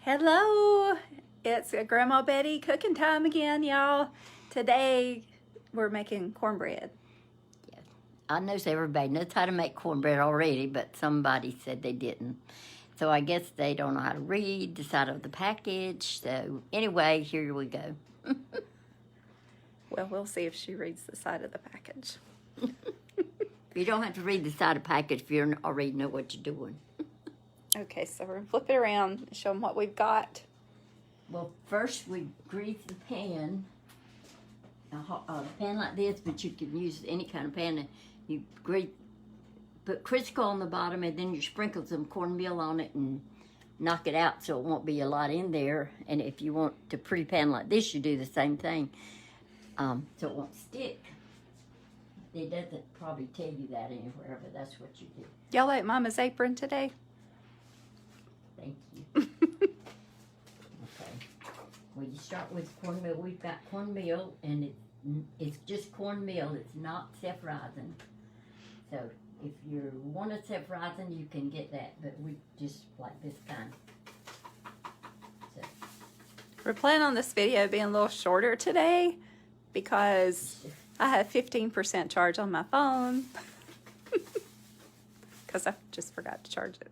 Hello, it's Grandma Betty cooking time again, y'all. Today we're making cornbread. Yeah. I know everybody knows how to make cornbread already, but somebody said they didn't. So I guess they don't know how to read the side of the package. So anyway, here we go. Well, we'll see if she reads the side of the package. You don't have to read the side of the package if you already know what you're doing. Okay, so we're going to flip it around and show them what we've got. Well, first we grease the pan. A pan like this, but you can use any kind of pan. You put Crisco on the bottom, and then you sprinkle some cornmeal on it and knock it out so it won't be a lot in there. And if you want to pre-pan like this, you do the same thing, so it won't stick. It doesn't probably tell you that anywhere, but that's what you do. Y'all like Mama's apron today? Thank you. Okay. Well, you start with cornmeal. We've got cornmeal, and it's just cornmeal. It's not self-rising. So if you want a self-rising, you can get that, but we just like this kind. So. We're planning on this video being a little shorter today because I have 15% charge on my phone because I just forgot to charge it.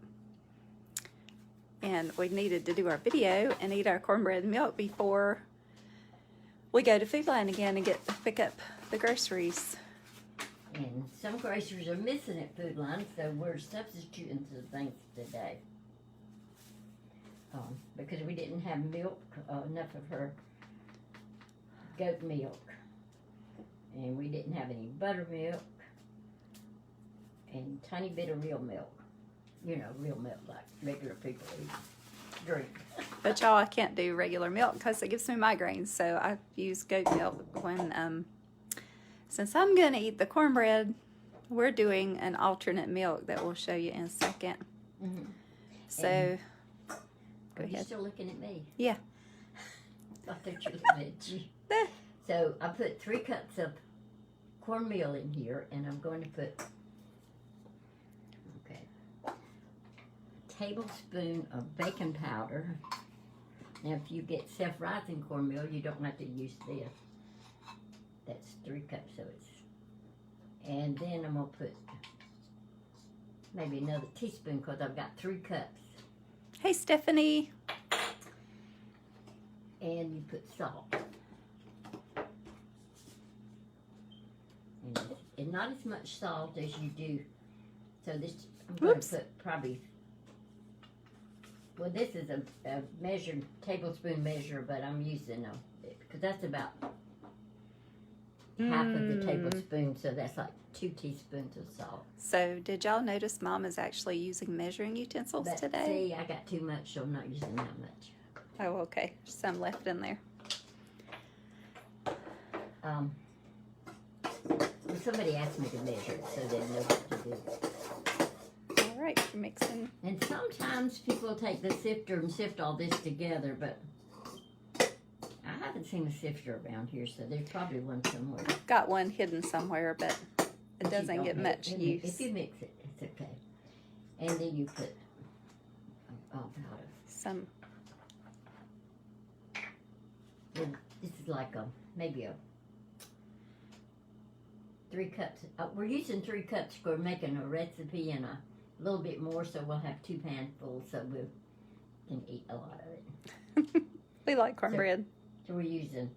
And we needed to do our video and eat our cornbread and milk before we go to Food Line again and pick up the groceries. And some groceries are missing at Food Line, so we're substituting some things today. Because we didn't have milk, enough of her goat milk. And we didn't have any buttermilk. And a tiny bit of real milk. You know, real milk like regular people drink. But y'all, I can't do regular milk because it gives me migraines. So I use goat milk when, since I'm going to eat the cornbread, we're doing an alternate milk that we'll show you in a second. Mm-hmm. So, go ahead. You're still looking at me? Yeah. I thought you were looking at you. So I put 3 cups of cornmeal in here, and I'm going to put tablespoon of baking powder. Now if you get self-rising cornmeal, you don't have to use this. That's 3 cups, so it's, and then I'm gonna put maybe another teaspoon because I've got 3 cups. Hey Stephanie. And you put salt. And not as much salt as you do. So this, I'm going to put probably, well, this is a measured tablespoon measure, but I'm using because that's about half of the tablespoon, so that's like 2 teaspoons of salt. So did y'all notice Mom is actually using measuring utensils today? See, I got too much, so I'm not using that much. Oh, okay. There's some left in there. Somebody asked me to measure it, so they know what to do. All right, you're mixing. And sometimes people take the sifter and sift all this together, but I haven't seen a sifter around here, so there's probably one somewhere. Got one hidden somewhere, but it doesn't get much use. If you mix it, it's okay. And then you put powder. Some. And this is like maybe 3 cups. We're using 3 cups. We're making a recipe and a little bit more, so we'll have 2 panfuls, so we can eat a lot of it. We like cornbread. So we're using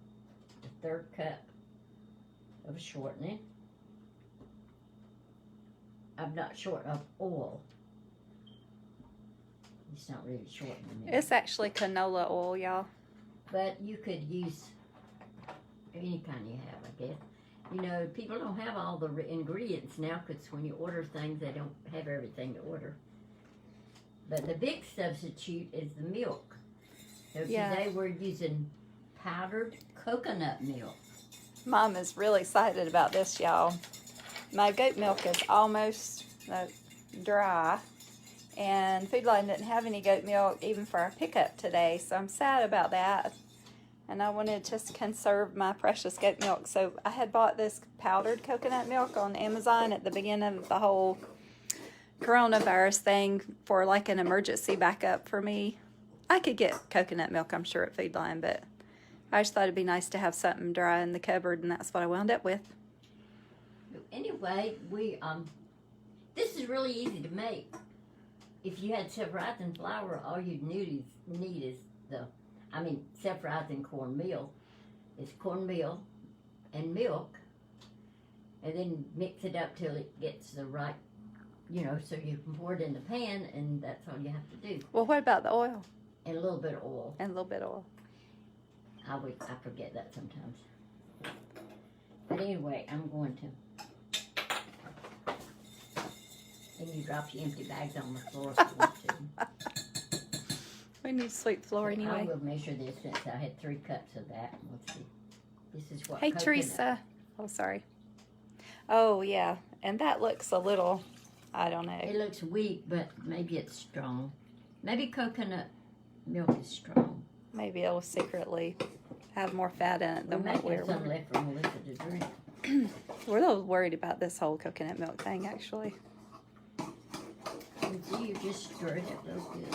the 1/3 cup of shortening. I'm not short of oil. It's not really shortening. It's actually canola oil, y'all. But you could use any kind you have, I guess. You know, people don't have all the ingredients now because when you order things, they don't have everything to order. But the big substitute is the milk. So today we're using powdered coconut milk. Mom is really excited about this, y'all. My goat milk is almost dry, and Food Line didn't have any goat milk even for our pickup today, so I'm sad about that. And I wanted to just conserve my precious goat milk. So I had bought this powdered coconut milk on Amazon at the beginning of the whole coronavirus thing for like an emergency backup for me. I could get coconut milk, I'm sure, at Food Line, but I just thought it'd be nice to have something dry in the cupboard, and that's what I wound up with. Anyway, this is really easy to make. If you had self-rising flour, all you'd need is self-rising cornmeal. It's cornmeal and milk, and then mix it up till it gets the right, so you can pour it in the pan, and that's all you have to do. Well, what about the oil? And a little bit of oil. And a little bit of oil. I forget that sometimes. But anyway, I'm going to. And you drop your empty bags on the floor if you want to. We need to sweep the floor I anyway. will measure this since I had 3 cups of that. Let's see. This is what. Hey, coconut. Teresa. Oh, sorry. Oh, yeah. And that looks a little, I don't know. It looks weak, but maybe it's strong. Maybe coconut milk is strong. Maybe it'll secretly have more fat in it than what we're. Some left for Melissa to drink. We're a little worried about this whole coconut milk thing, actually. And see, you just stir it up real good.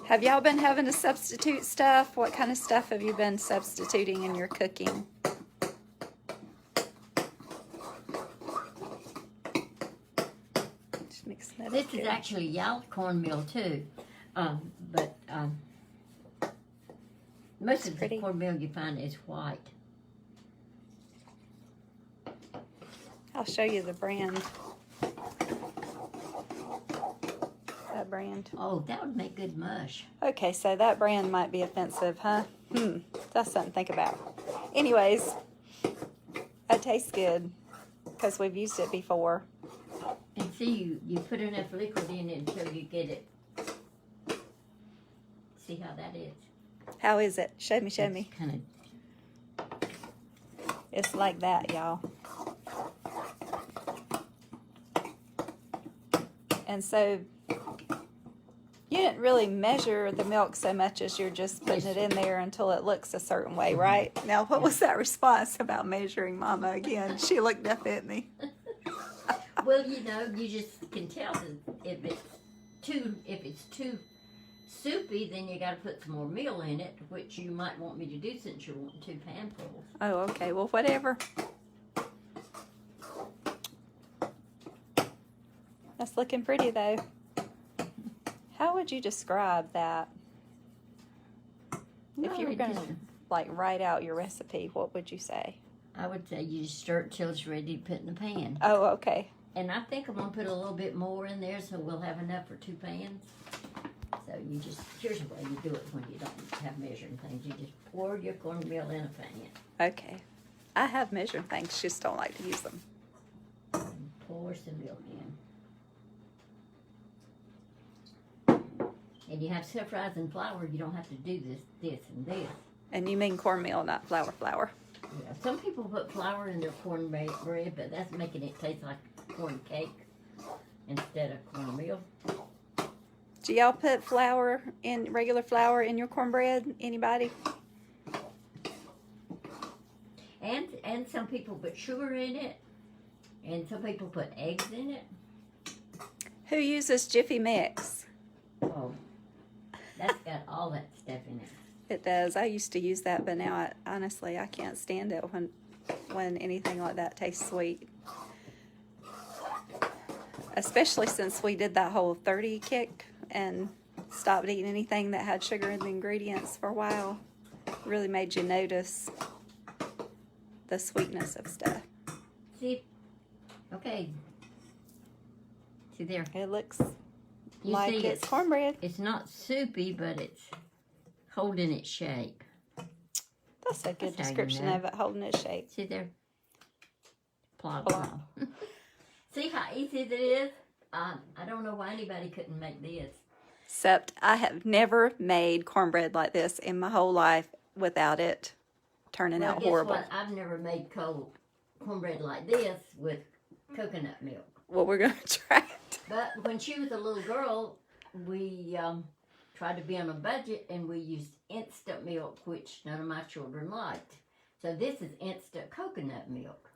Have y'all been having to substitute stuff? What kind of stuff have you been substituting in your cooking? Just mixing it up. This good. is actually yellow cornmeal too, but most of the cornmeal you find is white. I'll show you the brand. That brand. Oh, that would make good mush. Okay, so that brand might be offensive, huh? That's something to think about. Anyways, it tastes good because we've used it before. And see, you put enough liquid in it until you get it. See how that is? How is it? Show me. Kind of. It's like that, y'all. And so you didn't really measure the milk so much as you're just putting it in there until it looks a certain way, right? Now, what was that response about measuring, Mama, again? She looked up at me. Well, you just can tell that if it's too soupy, then you got to put some more meal in it, which you might want me to do since you're wanting 2 panfuls. Oh, okay. Well, whatever. That's looking pretty, though. How would you describe that? If you were going to, write out your recipe, what would you say? I would say you just stir it till it's ready to put in the pan. Oh, okay. And I think I'm going to put a little bit more in there so we'll have enough for 2 pans. So here's the way you do it when you don't have measuring things. You just pour your cornmeal in a pan. Okay. I have measuring things, just don't like to use them. And pour some milk in. And you have self-rising flour, you don't have to do this, and this. And you mean cornmeal, not flour. Yeah, some people put flour in their cornbread, but that's making it taste like corn cake instead of cornmeal. Do y'all put regular flour in your cornbread? Anybody? And some people put sugar in it, and some people put eggs in it. Who uses Jiffy Mix? Oh, that's got all that stuff in it. It does. I used to use that, but now honestly I can't stand it when anything like that tastes sweet. Especially since we did that whole 30 kick and stopped eating anything that had sugar in the ingredients for a while. It really made you notice the sweetness of stuff. See? Okay. See there? It looks You like see it's cornbread. It's not soupy, but it's holding its shape. That's a good That's how you description know. of it, holding its shape. See there? Plop, Plop. plop. See how easy it is? I don't know why anybody couldn't make this. Except I have never made cornbread like this in my whole life without it turning out guess horrible. what? I've never made cornbread like this with coconut milk. Well, we're going to try it. But when she was a little girl, we tried to be on a budget, and we used instant milk, which none of my children liked. So this is instant coconut milk.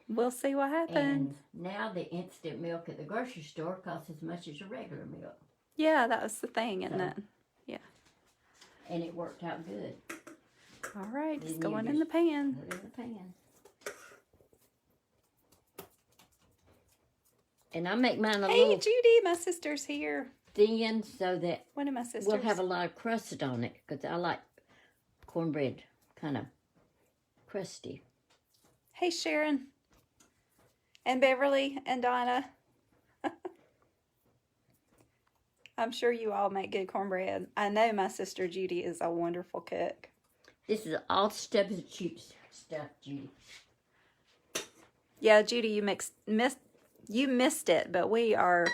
We'll see what happens. And now the instant milk at the grocery store costs as much as your regular milk. Yeah, that was the thing, isn't it? Yeah. and it worked out good. All right, it's Then you going in just the pan. Put it in the pan. And I make mine a Hey, little Judy, my sister's here. thin so that One of my sisters. we'll have a lot of crust on it because I like cornbread kind of crusty. Hey, Sharon. And Beverly and Donna. I'm sure you all make good cornbread. I know my sister Judy is a wonderful cook. This is all substitute stuff, Judy. Yeah, Judy, you missed it, but we are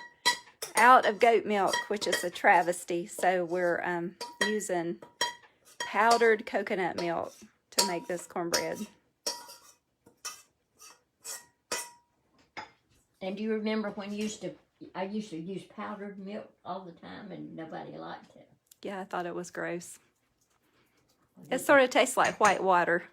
out of goat milk, which is a travesty. So we're using powdered coconut milk to make this cornbread. And do you remember when I used to use powdered milk all the time and nobody liked it? Yeah, I thought it was gross. It sort of tastes like white water.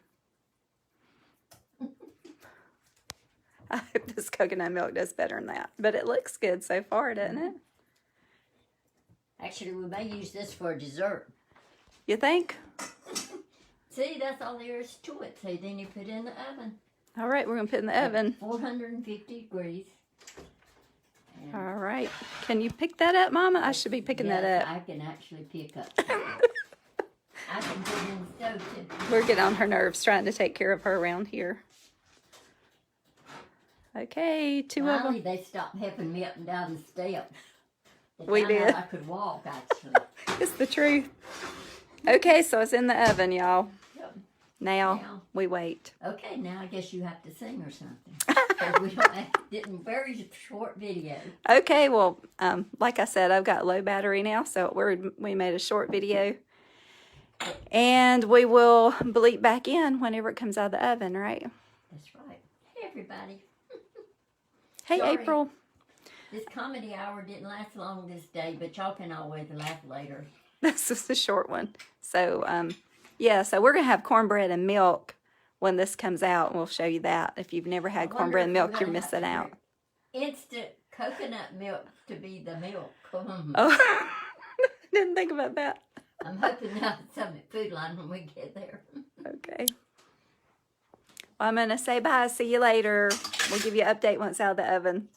I hope this coconut milk does better than that. But it looks good so far, doesn't it? Actually, we may use this for dessert. You think? See, that's all there is to it. See, then you put it in the oven. All right, we're going to put it in the oven. 450 degrees. And All right. Can you pick that up, Mama? I should be picking that yes, up. I can actually pick up. I can put it in the stove too. We're getting on her nerves trying to take care of her around here. Okay, two of Finally, them. they stopped helping me up and down the steps. They We found out did. I could walk, actually. It's the truth. Okay, so it's in the oven, y'all. Yep. Now we wait. Okay, now I guess you have to sing or something. 'Cause we didn't very short video. Okay, well, like I said, I've got low battery now, so we made a short video. And we will bleep back in whenever it comes out of the oven, right? That's right. Hey, everybody. Hey, Sorry. April. This comedy hour didn't last long this day, but y'all can always laugh later. This is a short one. So, yeah, so we're going to have cornbread and milk when this comes out, and we'll show you that. If you've never had cornbread and milk, you're missing out. Instant coconut milk to be the milk. Oh, didn't think about that. I'm hoping now it's some at Food Line when we get there. Okay. Well, I'm going to say bye. See you later. We'll give you an update once out of the oven.